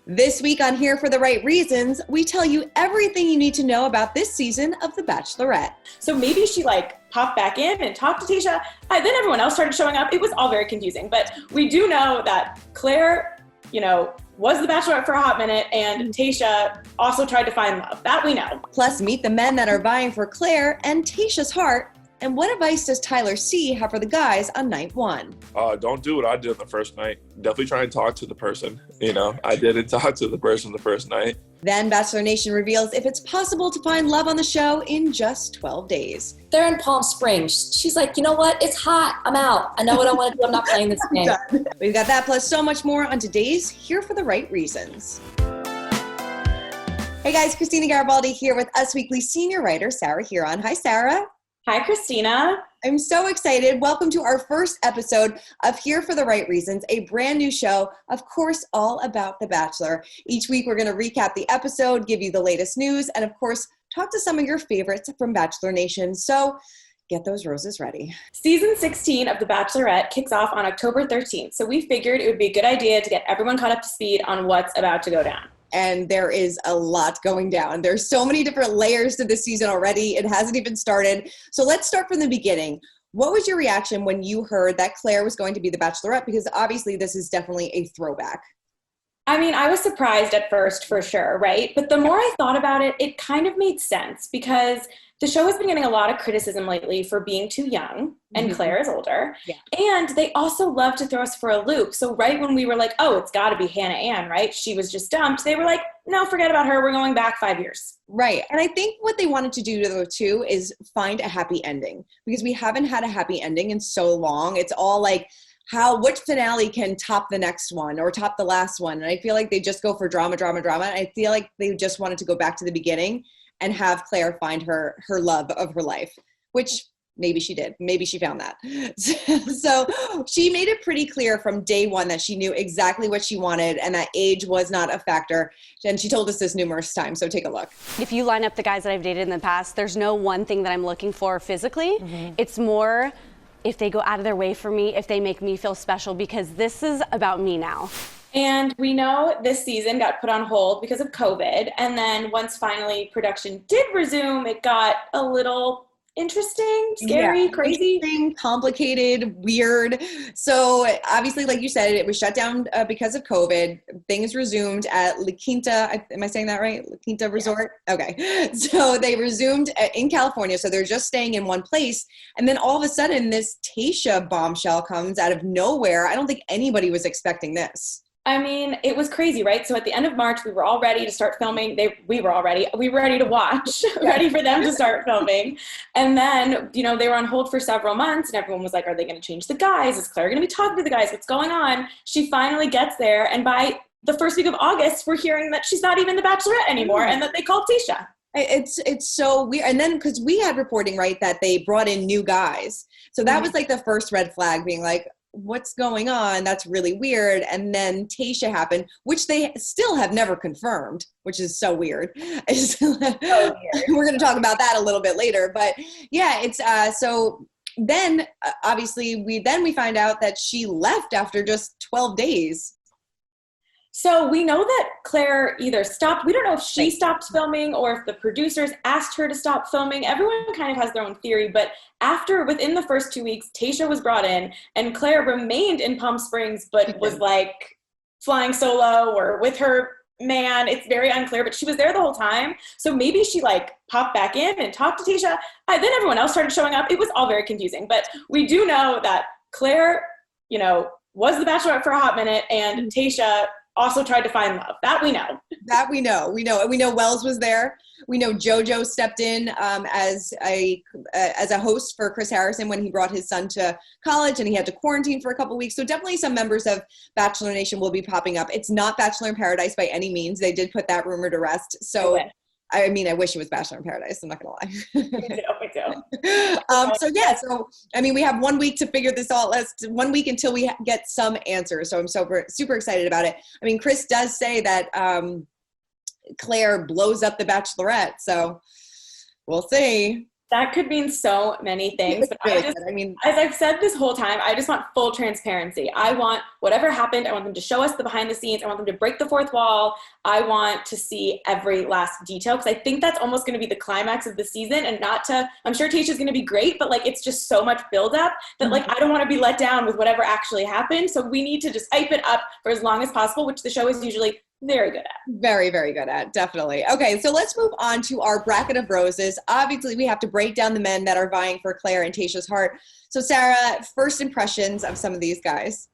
This week on Here for the Right Reasons, we tell you everything you need to know about this season of The Bachelorette. So maybe she popped back in and talked to Tayshia. Then everyone else started showing up. It was all very confusing. But we do know that Clare, was the Bachelorette for a hot minute, and Tayshia also tried to find love. That we know. Plus, meet the men that are vying for Clare and Tayshia's heart. And what advice does Tyler C have for the guys on night one? Don't do what I did the first night. Definitely try and talk to the person. I didn't talk to the person the first night. Then Bachelor Nation reveals if it's possible to find love on the show in just 12 days. They're in Palm Springs. She's like, you know what? It's hot. I'm out. I know what I want to do. I'm not playing this game. We've got that plus so much more on today's Here for the Right Reasons. Hey guys, Christina Garibaldi here with Us Weekly senior writer Sarah Huron. Hi, Sarah. Hi, Christina. I'm so excited. Welcome to our first episode of Here for the Right Reasons, a brand new show, of course, all about The Bachelor. Each week, we're going to recap the episode, give you the latest news, and of course, talk to some of your favorites from Bachelor Nation. So get those roses ready. Season 16 of The Bachelorette kicks off on October 13th, so we figured it would be a good idea to get everyone caught up to speed on what's about to go down. And there is a lot going down. There's so many different layers to this season already. It hasn't even started. So let's start from the beginning. What was your reaction when you heard that Clare was going to be the Bachelorette? Because obviously this is definitely a throwback. I mean, I was surprised at first for sure, right? But the more I thought about it, it kind of made sense because the show has been getting a lot of criticism lately for being too young, and Clare is older. Yeah. And they also love to throw us for a loop. So right when we were like, oh, it's got to be Hannah Ann, right? She was just dumped. They were like, no, forget about her. We're going back 5 years. Right. And I think what they wanted to do, though, too, is find a happy ending. Because we haven't had a happy ending in so long. It's all like, which finale can top the next one or top the last one? And I feel like they just go for drama. And I feel like they just wanted to go back to the beginning and have Clare find her love of her life, which maybe she did. Maybe she found that. So she made it pretty clear from day one that she knew exactly what she wanted and that age was not a factor. And she told us this numerous times, so take a look. If you line up the guys that I've dated in the past, there's no one thing that I'm looking for physically. It's more if they go out of their way for me, if they make me feel special, because this is about me now. And we know this season got put on hold because of COVID. And then once finally production did resume, it got a little interesting, scary, crazy. Interesting, complicated, weird. So obviously, like you said, it was shut down because of COVID. Things resumed at La Quinta. Am I saying that right? La Quinta Resort? Yeah. Okay. So they resumed in California. So they're just staying in one place. And then all of a sudden, this Tayshia bombshell comes out of nowhere. I don't think anybody was expecting this. I mean, it was crazy, right? So at the end of March, we were all ready to start filming. We were ready to watch, ready for them to start filming. And then, they were on hold for several months and everyone was like, are they going to change the guys? Is Clare going to be talking to the guys? What's going on? She finally gets there. And by the first week of August, we're hearing that she's not even the Bachelorette anymore and that they called Tayshia. It's so weird. And then because we had reporting, right, that they brought in new guys. So that was like the first red flag being like, what's going on? That's really weird. And then Tayshia happened, which they still have never confirmed, which is so weird. We're going to talk about that a little bit later. But yeah, it's so then obviously we find out that she left after just 12 days. So we know that Clare either stopped, we don't know if she stopped filming or if the producers asked her to stop filming. Everyone kind of has their own theory, but within the first 2 weeks, Tayshia was brought in and Clare remained in Palm Springs, but was like flying solo or with her man. It's very unclear, but she was there the whole time. So maybe she popped back in and talked to Tayshia. Then everyone else started showing up. It was all very confusing, but we do know that Clare, was the Bachelorette for a hot minute and Tayshia also tried to find love. That we know. And we know Wells was there. We know JoJo stepped in as a host for Chris Harrison when he brought his son to college and he had to quarantine for a couple weeks. So definitely some members of Bachelor Nation will be popping up. It's not Bachelor in Paradise by any means. They did put that rumor to rest. So I wish it was Bachelor in Paradise. I'm not going to lie. Me too. So we have 1 week to figure this all out. 1 week until we get some answers. So I'm super excited about it. Chris does say that Clare blows up the Bachelorette. So we'll see. That could mean so many things. But really I mean, as I've said this whole time, I just want full transparency. I want whatever happened. I want them to show us the behind the scenes. I want them to break the fourth wall. I want to see every last detail because I think that's almost going to be the climax of the season. And I'm sure Tayshia's going to be great, but like, it's just so much buildup that like, I don't want to be let down with whatever actually happened. So we need to just hype it up for as long as possible, which the show is usually very good at. Very, very good at, definitely. Okay, so let's move on to our bracket of roses. Obviously, we have to break down the men that are vying for Clare and Tayshia's heart. So, Sarah, first impressions of some of these guys.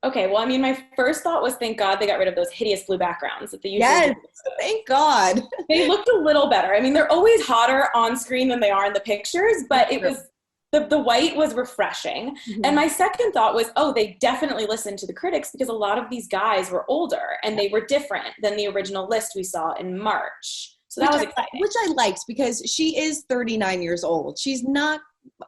Okay, well, I mean, my first thought was, thank God they got rid of those hideous blue backgrounds that they usually Yes, thank God. They looked a little better. I mean, they're always hotter on screen than they are in the pictures, but it was the white was refreshing. And my second thought was, they definitely listened to the critics because a lot of these guys were older and they were different than the original list we saw in March. So that was exciting. Which I liked because she is 39 years old. She's not,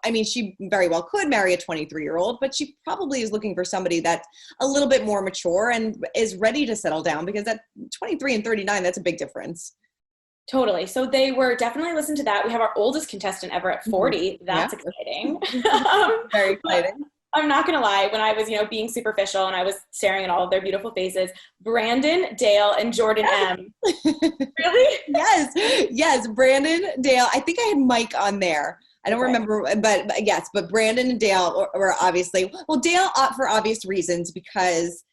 I mean, she very well could marry a 23-year-old, but she probably is looking for somebody that's a little bit more mature and is ready to settle down because at 23 and 39, that's a big difference. Totally. So they were definitely listened to that. We have our oldest contestant ever at 40. That's exciting. Very exciting. I'm not going to lie. When I was, being superficial and I was staring at all of their beautiful faces, Brandon, Dale, and Jordan M. Really? Yes. Brandon, Dale. I think I had Mike on there. I don't remember, but yes, but Brandon and Dale were obviously, well, Dale for obvious reasons because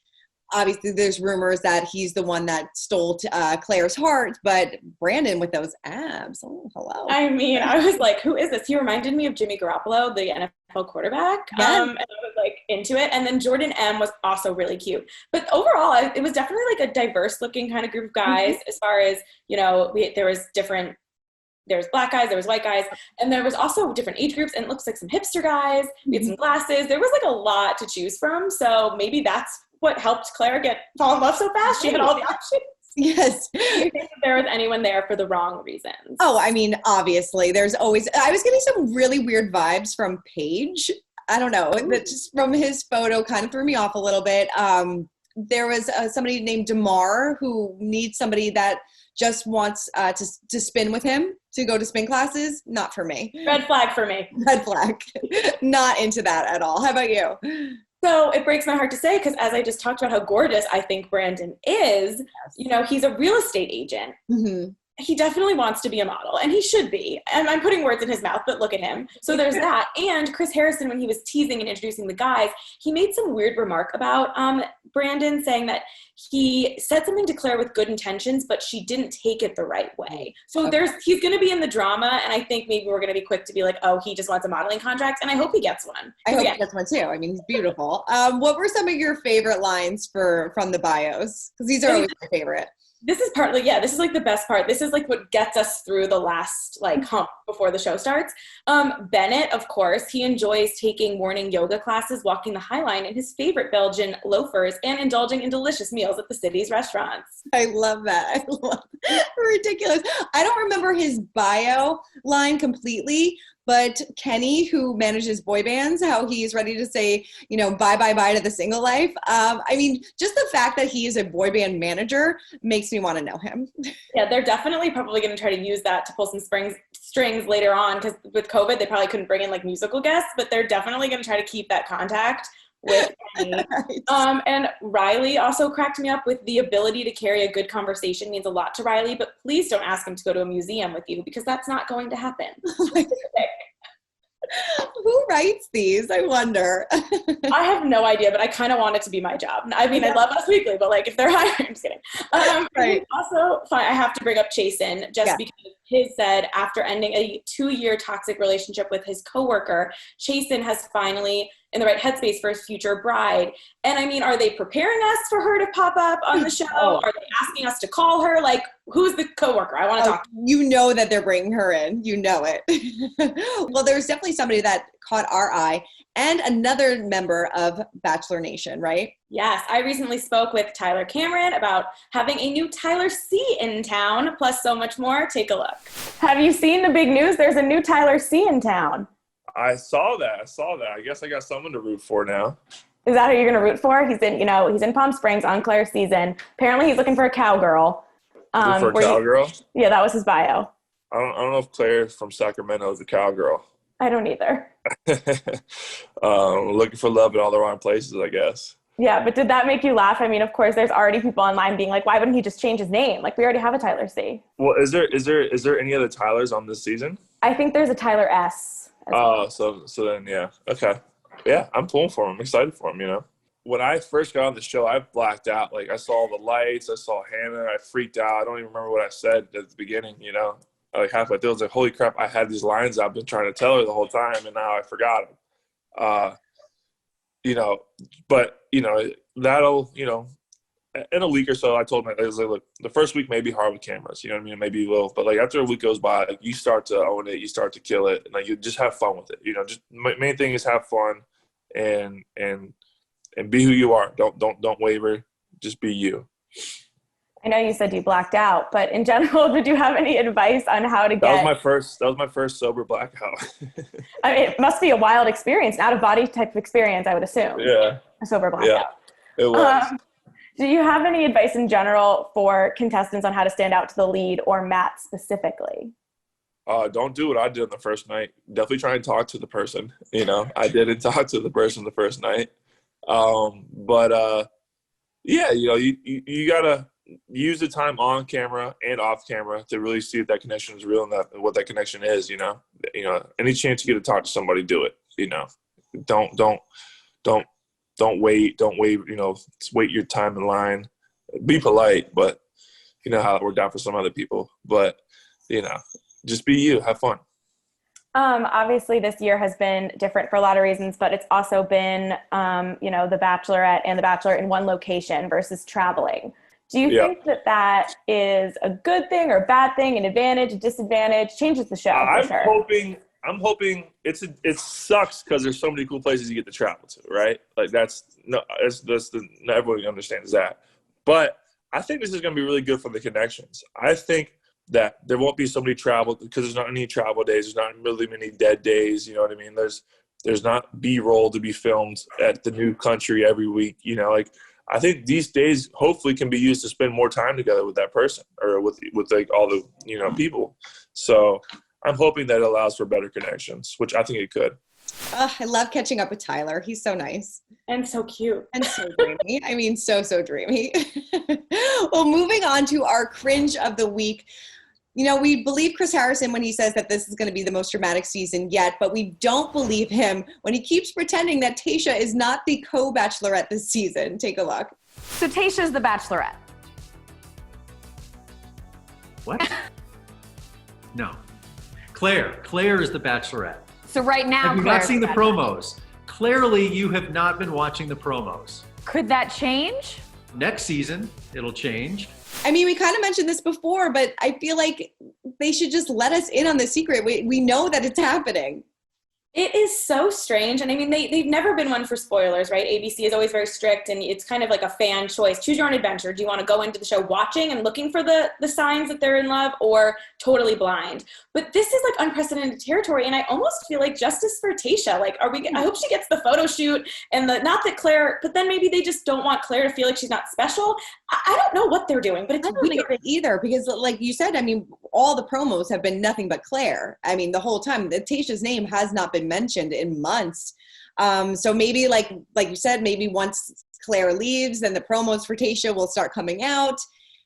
obviously there's rumors that he's the one that stole Clare's heart, but Brandon with those abs, oh, hello. I mean, I was like, who is this? He reminded me of Jimmy Garoppolo, the NFL quarterback. Yes. And I was like into it. And then Jordan M was also really cute. But overall, it was definitely like a diverse looking kind of group of guys as far as, there was Black guys, there was white guys, and there was also different age groups, and it looks like some hipster guys. We had some glasses. There was like a lot to choose from. So maybe that's what helped Clare fall in love so fast. She had all the options. Yes. Do you think that there was anyone there for the wrong reasons? Oh, I mean, obviously there's always, I was getting some really weird vibes from Paige. I don't know, that just from his photo kind of threw me off a little bit. There was somebody named Damar who needs somebody that just wants to spin with him, to go to spin classes. Not for me. Red flag for me. Red flag. Not into that at all. How about you? So it breaks my heart to say, because as I just talked about how gorgeous I think Brandon is, he's a real estate agent. He definitely wants to be a model, and he should be. And I'm putting words in his mouth, but look at him. So there's that. And Chris Harrison, when he was teasing and introducing the guys, he made some weird remark about Brandon, saying that he said something to Clare with good intentions, but she didn't take it the right way. So he's going to be in the drama, and I think maybe we're going to be quick to be like, oh, he just wants a modeling contract, and I hope he gets one. I hope he gets one too. I mean, he's beautiful. What were some of your favorite lines from the bios? Because these are always my favorite. This is partly, this is like the best part. This is like what gets us through the last hump before the show starts. Bennett, of course, he enjoys taking morning yoga classes, walking the High Line in his favorite Belgian loafers, and indulging in delicious meals at the city's restaurants. I love that. I love it. Ridiculous. I don't remember his bio line completely, but Kenny, who manages boy bands, how he's ready to say, bye to the single life. I mean, just the fact that he is a boy band manager makes me want to know him. Yeah, they're definitely probably going to try to use that to pull some strings later on, because with COVID, they probably couldn't bring in like musical guests, but they're definitely going to try to keep that contact with Kenny. Right. And Riley also cracked me up with the ability to carry a good conversation means a lot to Riley, but please don't ask him to go to a museum with you because that's not going to happen. Who writes these? I wonder. I have no idea, but I kind of want it to be my job. I mean, I love Us Weekly, but like if they're hiring, I'm just kidding. Right. Also, I have to bring up Chasen because his said after ending a 2-year toxic relationship with his coworker, Chasen has finally in the right headspace for his future bride. And I mean, are they preparing us for her to pop up on the show? Are they asking us to call her? Like, who's the coworker? I want to talk to. You know that they're bringing her in. You know it. Well, there's definitely somebody that caught our eye, and another member of Bachelor Nation, right? Yes, I recently spoke with Tyler Cameron about having a new Tyler C in town, plus so much more. Take a look. Have you seen the big news? There's a new Tyler C in town. I saw that. I guess I got someone to root for now. Is that who you're going to root for? He's in Palm Springs on Clare's season. Apparently he's looking for a cowgirl. For a cowgirl? Yeah, that was his bio. I don't know if Claire from Sacramento is a cowgirl. I don't either. Looking for love in all the wrong places, I guess. Yeah, but did that make you laugh? I mean, of course, there's already people online being like, why wouldn't he just change his name? Like, we already have a Tyler C. Well, is there any other Tylers on this season? I think there's a Tyler S. Oh, so then, yeah. Okay. Yeah, I'm pulling for him. I'm excited for him, you know. When I first got on the show, I blacked out. Like, I saw the lights. I saw Hannah. I freaked out. I don't even remember what I said at the beginning, you know. Like, halfway through, I was like, holy crap, I had these lines I've been trying to tell her the whole time, and now I forgot them. You know, but, you know, that'll, you know, in a week or so, I told my, I was like, look, the first week may be hard with cameras, you know what I mean? Maybe a little, but like after a week goes by, like, you start to own it, you start to kill it, and like you just have fun with it. You know, just main thing is have fun and be who you are. Don't waver. Just be you. I know you said you blacked out, but in general, did you have any advice on how to get? That was my first sober blackout. I mean, it must be a wild experience, out of body type of experience, I would assume. Yeah. A sober blackout. Yeah, it was. Do you have any advice in general for contestants on how to stand out to the lead or Matt specifically? Don't do what I did on the first night. Definitely try and talk to the person. You know, I didn't talk to the person the first night. Yeah, you know, you gotta use the time on camera and off camera to really see if that connection is real and what that connection is. You know, any chance you get to talk to somebody, do it. You know, don't wait. Don't wait. You know, wait your time in line. Be polite, but you know how it worked out for some other people. But you know, just be you. Have fun. Obviously this year has been different for a lot of reasons, but it's also been, you know, the Bachelorette and the Bachelor in one location versus traveling. Do you think that is a good thing or a bad thing, an advantage, a disadvantage? Changes the show for sure. I'm hoping it sucks because there's so many cool places you get to travel to, right? Like not everybody understands that. But I think this is going to be really good for the connections. I think that there won't be so many travel because there's not any travel days. There's not really many dead days. You know what I mean? There's not B-roll to be filmed at the new country every week. You know, like I think these days hopefully can be used to spend more time together with that person or with like all the, you know, people. So I'm hoping that it allows for better connections, which I think it could. I love catching up with Tyler. He's so nice. And so cute. And so dreamy. I mean, so dreamy. Well, moving on to our cringe of the week. You know, we believe Chris Harrison when he says that this is going to be the most dramatic season yet, but we don't believe him when he keeps pretending that Tayshia is not the co-bachelorette this season. Take a look. So Tayshia's the Bachelorette. What? No. Clare is the Bachelorette. So right now, have you not seen the promos? Clearly, you have not been watching the promos. Could that change? Next season, it'll change. I mean, we kind of mentioned this before, but I feel like they should just let us in on the secret. We know that it's happening. It is so strange. And I mean, they've never been one for spoilers, right? ABC is always very strict and it's kind of like a fan choice. Choose your own adventure. Do you want to go into the show watching and looking for the signs that they're in love or totally blind? But this is like unprecedented territory. And I almost feel like justice for Tayshia. Like, I hope she gets the photo shoot and not that Clare, but then maybe they just don't want Clare to feel like she's not special. I don't know what they're doing, but it's really great either because like you said, I mean, all the promos have been nothing but Clare. I mean, the whole time Tayshia's name has not been mentioned in months. So maybe like you said, maybe once Clare leaves, then the promos for Tayshia will start coming out.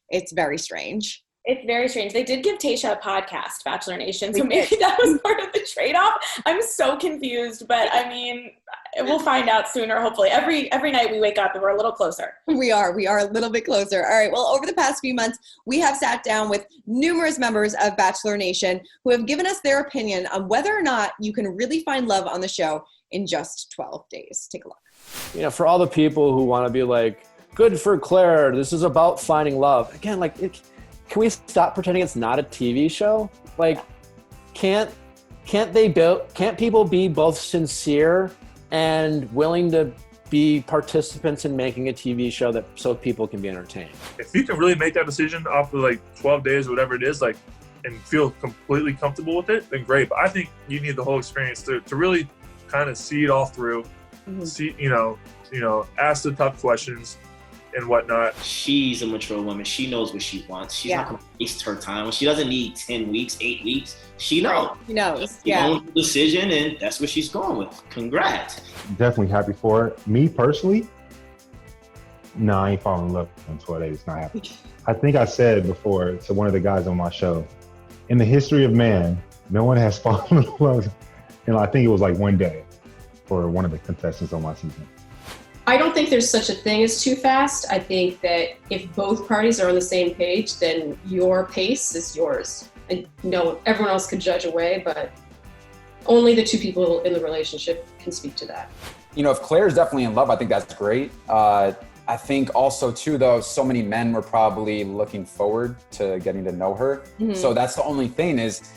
It's very strange. It's very strange. They did give Tayshia a podcast, Bachelor Nation, so maybe that was part of the trade-off. I'm so confused, but I mean, we'll find out sooner, hopefully. Every night we wake up and we're a little closer. We are a little bit closer. All right, well, over the past few months, we have sat down with numerous members of Bachelor Nation who have given us their opinion on whether or not you can really find love on the show in just 12 days. Take a look. You know, for all the people who want to be like, good for Clare, this is about finding love. Again, like, can we stop pretending it's not a TV show? Like, can't people be both sincere and willing to be participants in making a TV show so people can be entertained? If you can really make that decision off of like 12 days or whatever it is, like, and feel completely comfortable with it, then great. But I think you need the whole experience to really kind of see it all through, see, you know, ask the tough questions, and whatnot. She's a mature woman. She knows what she wants. She's not going to waste her time. She doesn't need 10 weeks, 8 weeks. She knows. She knows. She owns the decision, and that's what she's going with. Congrats. Definitely happy for her. Me personally, no, I ain't falling in love in 12 days. Not happy. I think I said before to one of the guys on my show, in the history of man, no one has fallen in love. And I think it was like one day for one of the contestants on my season. I don't think there's such a thing as too fast. I think that if both parties are on the same page, then your pace is yours. And everyone else could judge away, but only the two people in the relationship can speak to that. If Claire's definitely in love, I think that's great. I think also too, though, so many men were probably looking forward to getting to know her. Mm-hmm. So that's the only thing is,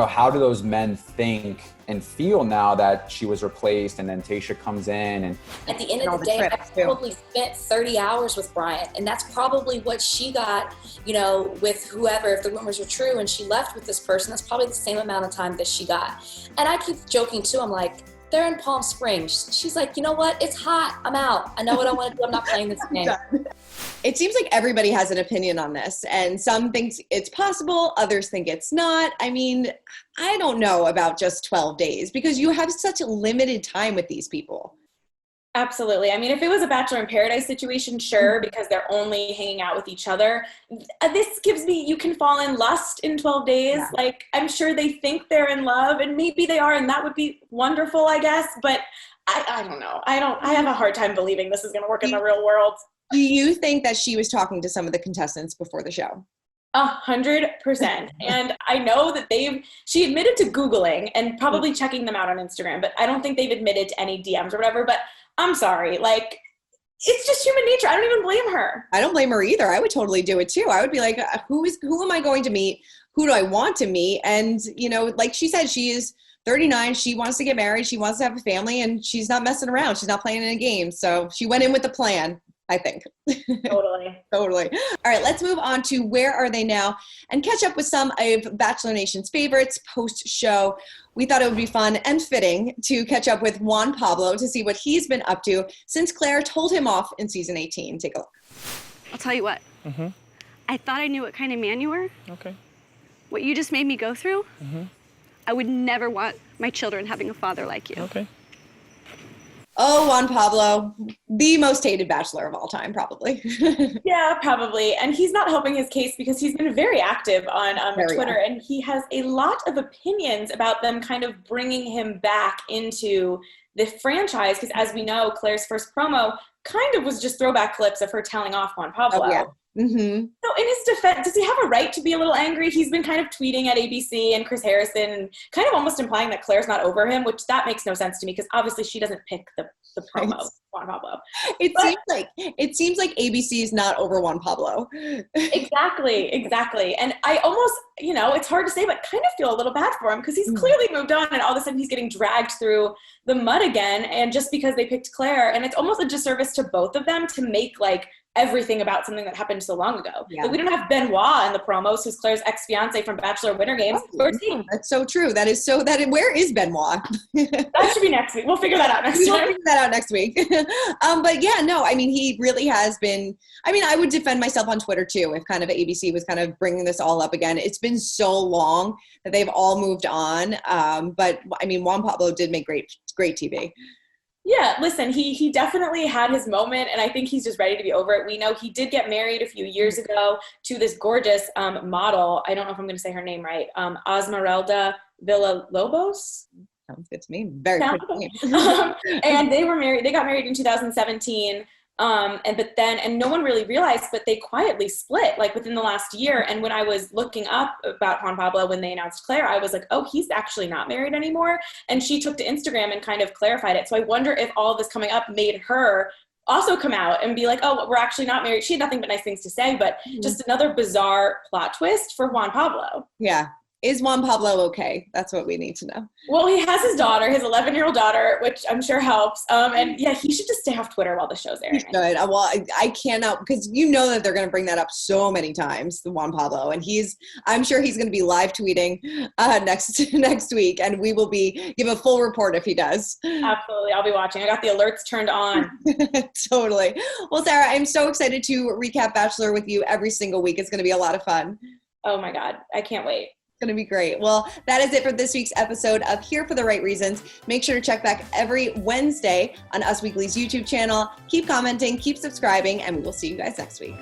how do those men think and feel now that she was replaced and then Tayshia comes in? And at the end of the day, I probably spent 30 hours with Brian, and that's probably what she got, with whoever, if the rumors were true and she left with this person, that's probably the same amount of time that she got. And I keep joking too, I'm like, they're in Palm Springs. She's like, you know what? It's hot. I'm out. I know what I want to do. I'm not playing this game. It seems like everybody has an opinion on this, and some think it's possible, others think it's not. I mean, I don't know about just 12 days because you have such a limited time with these people. Absolutely. I mean, if it was a Bachelor in Paradise situation, sure, because they're only hanging out with each other. This gives me, you can fall in lust in 12 days. Yeah. Like, I'm sure they think they're in love, and maybe they are, and that would be wonderful, I guess. But I don't know. I have a hard time believing this is going to work in the real world. Do you think that she was talking to some of the contestants before the show? 100%. And I know that she admitted to Googling and probably checking them out on Instagram, but I don't think they've admitted to any DMs or whatever. But I'm sorry, like, it's just human nature. I don't even blame her. I don't blame her either. I would totally do it too. I would be like, who am I going to meet? Who do I want to meet? And, like she said, she is 39. She wants to get married. She wants to have a family, and she's not messing around. She's not playing in a game. So she went in with a plan, I think. Totally. Totally. All right, let's move on to Where Are They Now and catch up with some of Bachelor Nation's favorites post-show. We thought it would be fun and fitting to catch up with Juan Pablo to see what he's been up to since Clare told him off in season 18. Take a look. I'll tell you what. Mm-hmm. I thought I knew what kind of man you were. Okay. What you just made me go through, mm-hmm. I would never want my children having a father like you. Okay. Oh, Juan Pablo, the most hated Bachelor of all time, probably. Yeah, probably. And he's not helping his case because he's been very active on Twitter, and he has a lot of opinions about them kind of bringing him back into the franchise. Because as we know, Clare's first promo kind of was just throwback clips of her telling off Juan Pablo. Oh, yeah. Mm-hmm. So in his defense, does he have a right to be a little angry? He's been kind of tweeting at ABC and Chris Harrison and kind of almost implying that Clare's not over him, which that makes no sense to me because obviously she doesn't pick the promo, Juan Pablo. It seems like ABC is not over Juan Pablo. Exactly. And I almost, it's hard to say, but kind of feel a little bad for him because he's clearly moved on and all of a sudden he's getting dragged through the mud again. And just because they picked Clare, and it's almost a disservice to both of them to make like everything about something that happened so long ago. Yeah. Like, we don't have Benoit in the promos, who's Clare's ex-fiance from Bachelor Winter Games. That's so true. Where is Benoit? That should be next week. We'll figure that out next time. We'll figure that out next week. But yeah, no, I mean, he really has been, I would defend myself on Twitter too, if kind of ABC was kind of bringing this all up again. It's been so long that they've all moved on. But I mean, Juan Pablo did make great TV. Yeah, listen, he definitely had his moment, and I think he's just ready to be over it. We know he did get married a few years ago to this gorgeous model. I don't know if I'm going to say her name right. Esmeralda Villalobos. Sounds good to me. Very pretty name. And they got married in 2017. And no one really realized, but they quietly split like within the last year. And when I was looking up about Juan Pablo, when they announced Clare, I was like, oh, he's actually not married anymore. And she took to Instagram and kind of clarified it. So I wonder if all of this coming up made her also come out and be like, oh, we're actually not married. She had nothing but nice things to say, but just another bizarre plot twist for Juan Pablo. Yeah. Is Juan Pablo okay? That's what we need to know. Well, he has his daughter, his 11-year-old daughter, which I'm sure helps. And yeah, he should just stay off Twitter while the show's airing. Good. Well, I cannot, because you know that they're going to bring that up so many times, the Juan Pablo, and I'm sure he's going to be live tweeting next week, and we will give a full report if he does. Absolutely, I'll be watching. I got the alerts turned on. Totally. Well, Sarah, I'm so excited to recap Bachelor with you every single week. It's going to be a lot of fun. Oh my God, I can't wait. Going to be great. Well, that is it for this week's episode of Here for the Right Reasons. Make sure to check back every Wednesday on Us Weekly's YouTube channel. Keep commenting, keep subscribing, and we will see you guys next week.